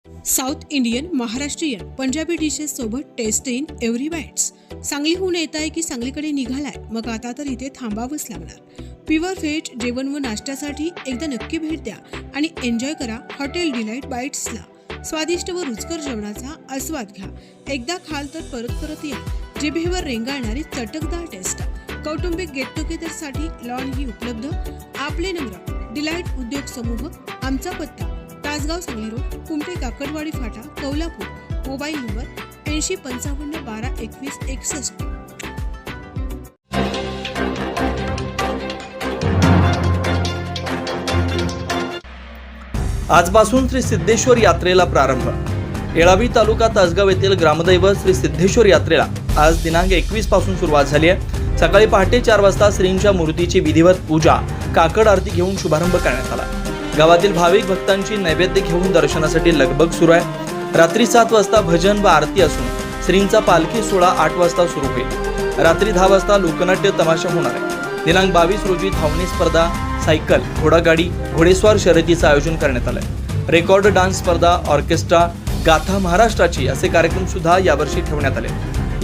South Indian, Maharashtrian, Punjabi dishes सोबत taste in every bites. सांगलीहून येत आहे की सांगलीकडे निघालाय, मग आता तर इथे थांबावंच लागणार. प्युअर व्हेज जेवण व नाश्त्यासाठी एकदा नक्की भेट द्या आणि एन्जॉय करा हॉटेल डिलाईट बाईट्सला. स्वादिष्ट व रुचकर जेवणाचा आस्वाद घ्या. एकदा खाल तर परत परत या. जिभेवर रेंगाळणारी चटकदार टेस्ट. कौटुंबिक गेट टुगेदरसाठी लॉन ही उपलब्ध. आपले नम्र डिलाईट उद्योग समूह. आमचा पत्ता तासगाव सांगली रोड, कुमटे काकडवाडी फाटा, कोल्हापूर. Mobile number 8055 12 21 61. आजपासून श्री सिद्धेश्वर यात्रेला प्रारंभ. येळावी तालुका तासगाव येथील ग्रामदैवत श्री सिद्धेश्वर यात्रेला आज दिनांक 21 पासून सुरुवात झाली आहे. सकाळी पहाटे 4 वाजता श्रींच्या मूर्तीची विधिवत पूजा, काकड आरती घेऊन शुभारंभ करण्यात आला. गावातील भाविक भक्तांची नैवेद्य घेऊन दर्शनासाठी लगबग सुरू आहे. रात्री 7 वाजता भजन व आरती असून श्रींचा पालखी सोहळा 8 वाजता सुरू होईल. रात्री 10 वाजता लोकनाट्य तमाशा होणार आहे. दिनांक 22 रोजी धावणी स्पर्धा, सायकल, घोडागाडी, घोडेस्वार शर्यतीचं आयोजन करण्यात आलंय. रेकॉर्ड डान्स स्पर्धा, ऑर्केस्ट्रा, गाथा महाराष्ट्राची असे कार्यक्रम सुद्धा यावर्षी ठेवण्यात आले.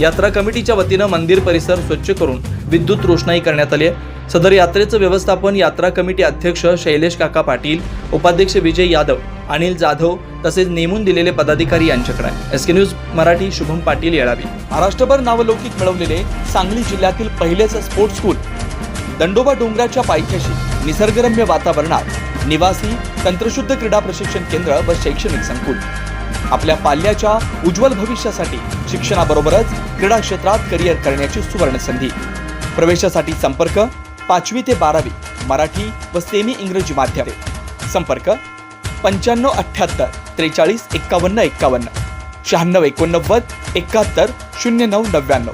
यात्रा कमिटीच्या वतीनं मंदिर परिसर स्वच्छ करून विद्युत रोषणाई करण्यात आली आहे. सदर यात्रेचं व्यवस्थापन यात्रा कमिटी अध्यक्ष शैलेश काका पाटील, उपाध्यक्ष विजय यादव, अनिल जाधव तसेच नेमून दिलेले पदाधिकारी यांच्याकडे आहे. SK news Marathi, Shubham Patil, Yelavi. महाराष्ट्रभर नावलौकिक मिळवलेले सांगली जिल्ह्यातील पहिलेच स्पोर्ट्स स्कूल. दंडोबा डोंगराच्या पायथ्याशी निसर्गरम्य वातावरणात निवासी तंत्रशुद्ध क्रीडा प्रशिक्षण केंद्र व शैक्षणिक संकुल. आपल्या पाल्याच्या उज्ज्वल भविष्यासाठी शिक्षणाबरोबरच क्रीडा क्षेत्रात करिअर करण्याची सुवर्ण संधी. प्रवेशासाठी संपर्क 5वी ते 12वी मराठी व सेमी इंग्रजी माध्यम. संपर्क 9578 43 51 51 96 89 71 09 99.